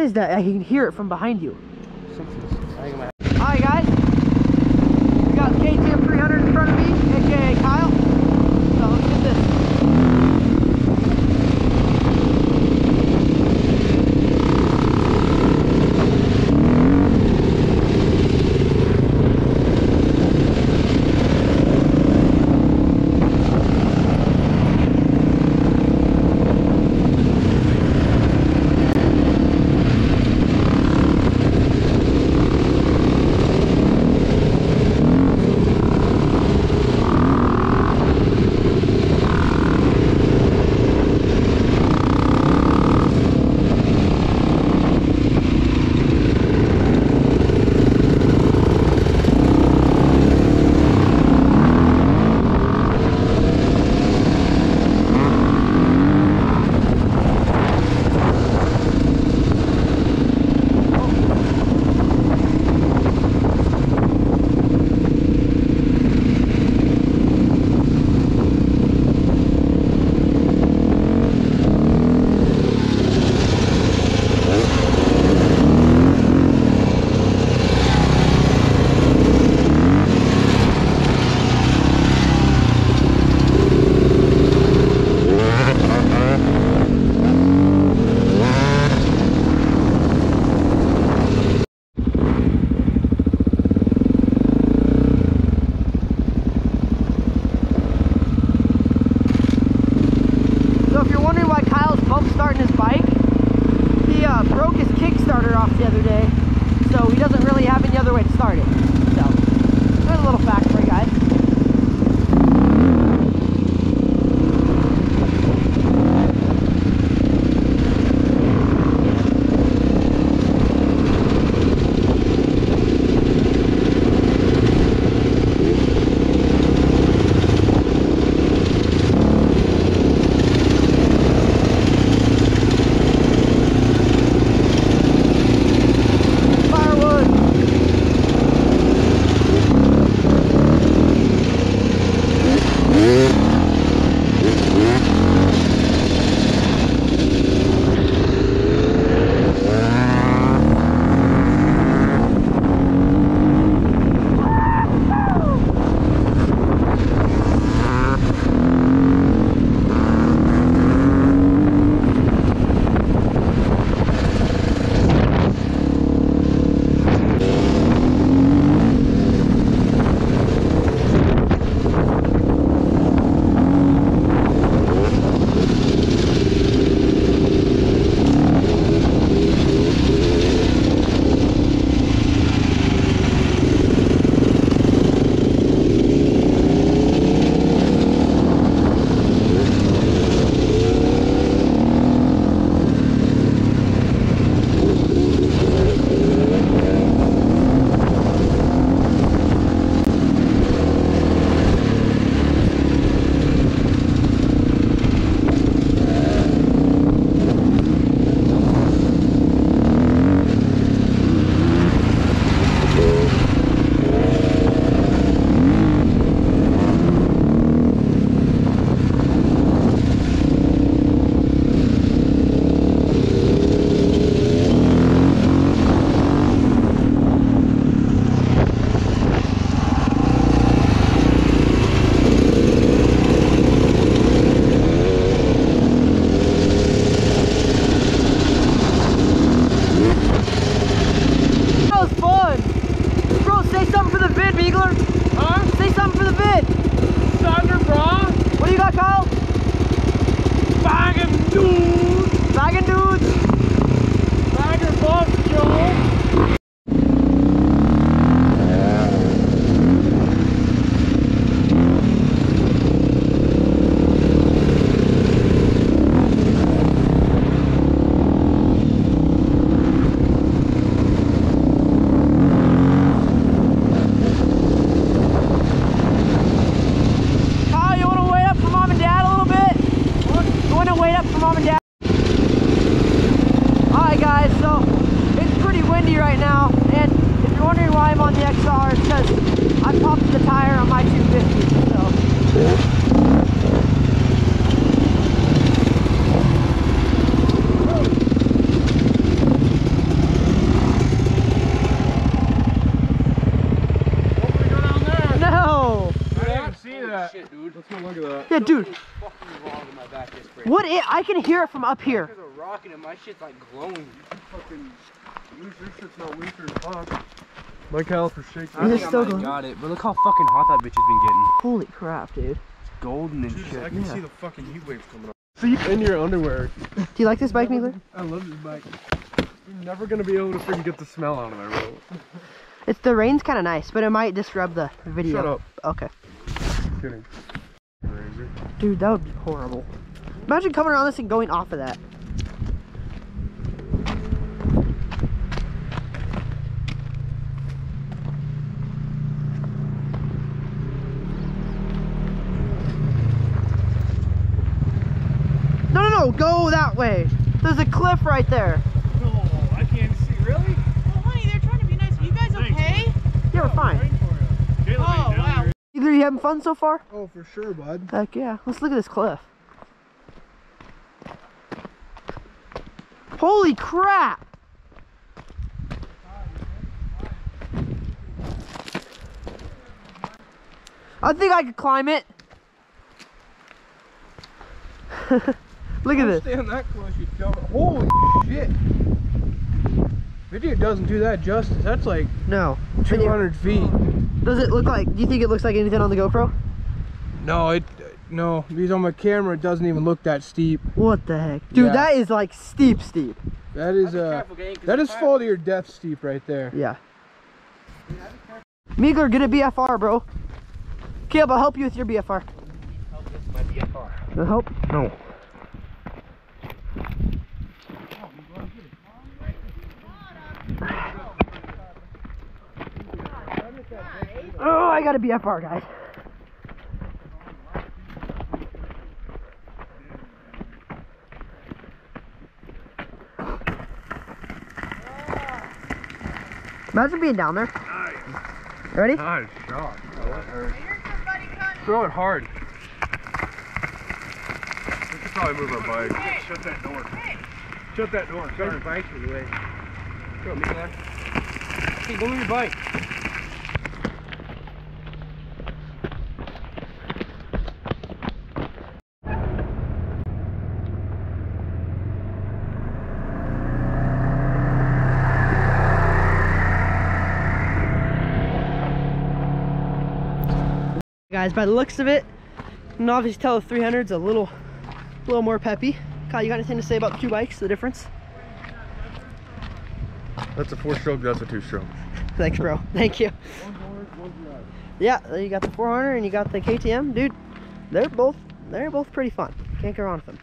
is that? I can hear it from behind you. Something's. Alright guys, we got KTM 300 in front of me, aka Kyle. So let's get this. Broke his Kickstarter off the other day, so he doesn't really have any other way to start it. So, there's a little fact for you guys. What? I can hear it from up here. There's a rocket and my shit's like glowing. Fucking, your shit's not winter and hot. My caliper's shaking. I think I might got it, but look how fucking hot that bitch has been getting. Holy crap, dude. It's golden and Jesus, shit. I can see the fucking heat waves coming up. See, in your underwear. Do you like this bike, Migler? I love this bike. You're never gonna be able to freaking get the smell out of there, bro. It's the rain's kind of nice, but it might disrupt the video. Shut up. Okay. Kidding. Crazy. Dude, that would be horrible. Imagine coming around this and going off of that. No, go that way. There's a cliff right there. No, I can't see. Really? Well, honey, they're trying to be nice. Are you guys okay? Yeah, we're fine. Oh, wow. Either you having fun so far? Oh, for sure, bud. Heck yeah. Let's look at this cliff. Holy crap! I think I could climb it. Look at this. Stand that close, you dumb. Holy shit! Video doesn't do that justice. That's like No. 200 feet. Does it look like, do you think it looks like anything on the GoPro? No, because on my camera it doesn't even look that steep. What the heck? Dude, Yeah. that is like steep. That is that is fall to your death steep right there. Yeah. Migler, get a BFR, bro. Caleb, I'll help you with your BFR. Help this my BFR. Will help? No. Oh, I got a BFR, guys. Imagine being down there. Nice. Ready? Nice shot. Throw it hard. We could probably move our bike. Shut that door. Shut that door. Sorry, bike anyway. Go, me there. Hey, go move your bike. Guys, by the looks of it, you can obviously tell the 300's a little more peppy. Kyle, you got anything to say about the two bikes, the difference? That's a 4-stroke, that's a 2-stroke. Thanks, bro. Thank you. Yeah, you got the 400 and you got the KTM. Dude, they're both pretty fun. Can't go wrong with them.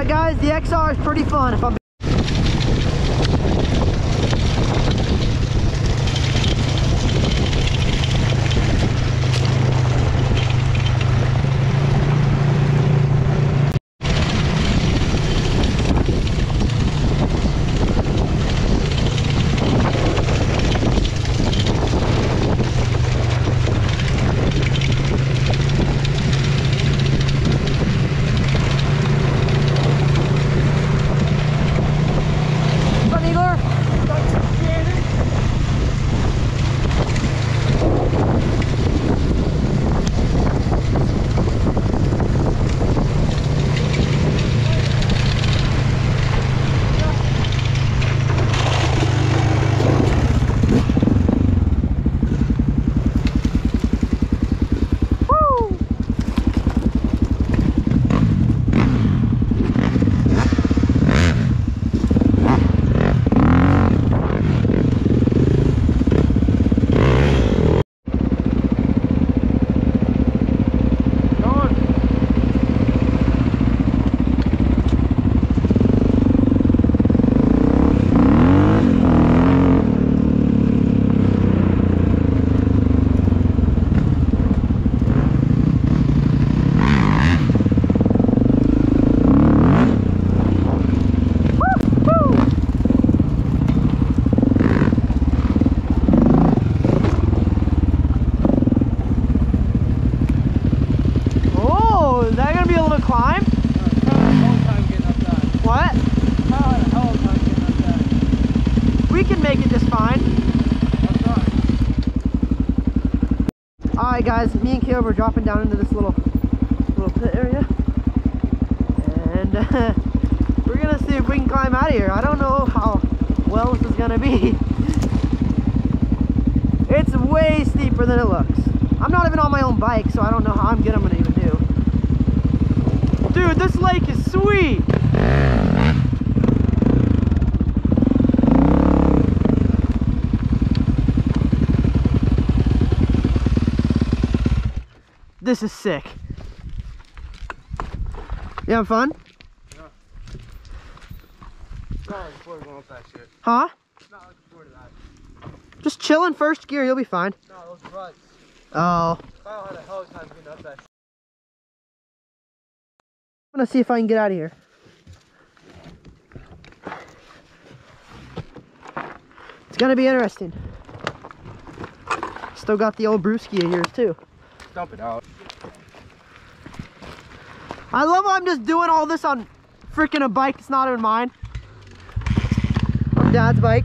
Guys, the XR is pretty fun if I'm Alright guys, me and Caleb are dropping down into this little pit area. And we're gonna see if we can climb out of here. I don't know how well this is gonna be. It's way steeper than it looks. I'm not even on my own bike, so I don't know how good I'm gonna even do. Dude, this lake is sweet! This is sick. You having fun? Yeah. Not looking forward to going up that shit. Huh? Not looking forward to that. Just chill in first gear, you'll be fine. No, those ruts. Oh. Kyle had a hell of a time getting up that shit. I'm gonna see if I can get out of here. It's gonna be interesting. Still got the old brewski of yours too. Dump it out. I love how I'm just doing all this on freaking a bike that's not even mine. On Dad's bike.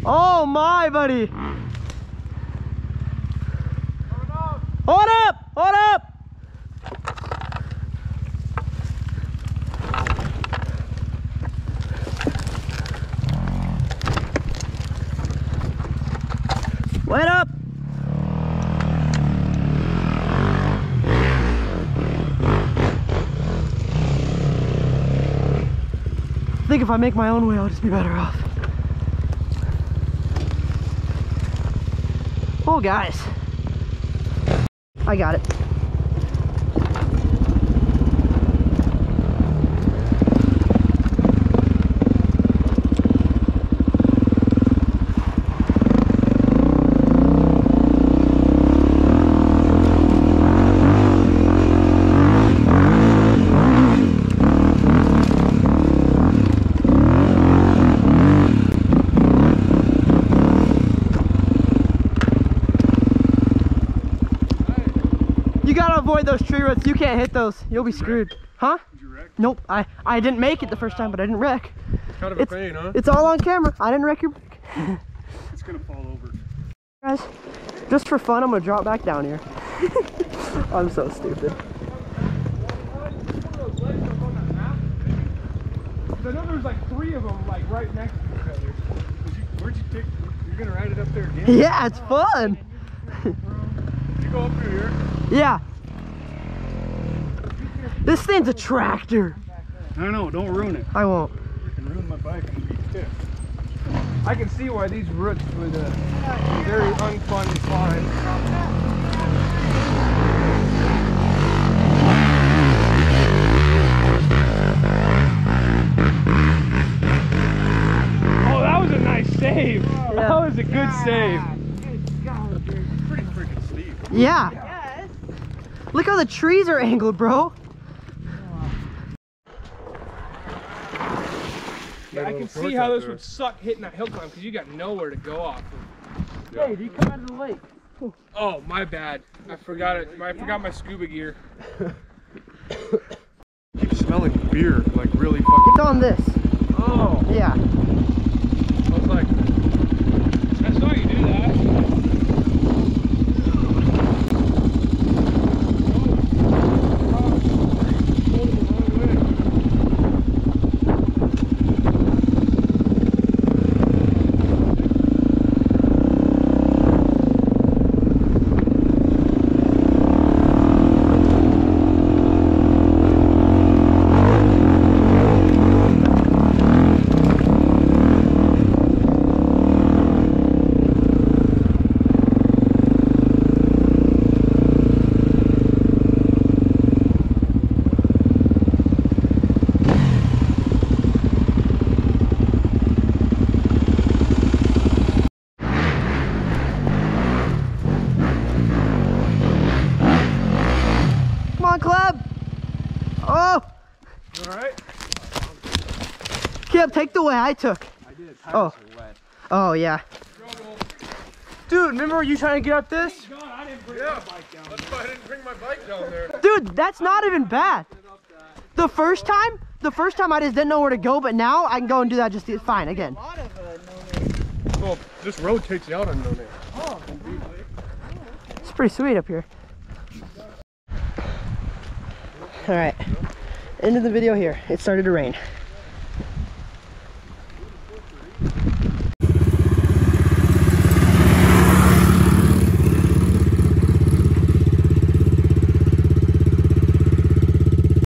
Oh my, buddy! Hold up! Hold up! Wait up! I think if I make my own way, I'll just be better off. Oh, guys. I got it. Avoid those tree roots. You can't hit those. You'll be screwed. Huh? Did you wreck? Nope. I didn't make it the first time, but I didn't wreck. It's kind of a pain, huh? It's all on camera. I didn't wreck your bike. It's gonna fall over. Guys, just for fun, I'm gonna drop back down here. I'm so stupid. I know there's like 3 of them like right next to each other. Where'd you take? You're gonna ride it up there again? Yeah, it's fun. You go up through here. Yeah. This thing's a tractor. I know, don't ruin it. I won't. You can ruin my bike and be pissed. I can see why these roots would be very unfun to climb. Oh, that was a nice save. Yeah. That was a good save. Pretty freaking steep. Yeah. Yes. Look how the trees are angled, bro. Yeah, I can see how this would suck hitting that hill climb because you got nowhere to go off of. Hey, do you come out of the lake? Oh, my bad. I forgot it. I forgot my scuba gear. Keep smelling beer, like really fucking. It's on this. Oh, Yeah. I was like, I saw you do that. Come on, Club. Oh, Alright? Caleb, take the way I took. I did. Oh. wet. Oh, yeah. Dude, remember you trying to get up this? Yeah, that's why I didn't bring my bike down there. Dude, that's not even bad. The first time I just didn't know where to go, but now I can go and do that just fine again. A lot of no-name. Well, this road takes you out on no name. Oh. It's pretty sweet up here. All right, end of the video here. It started to rain.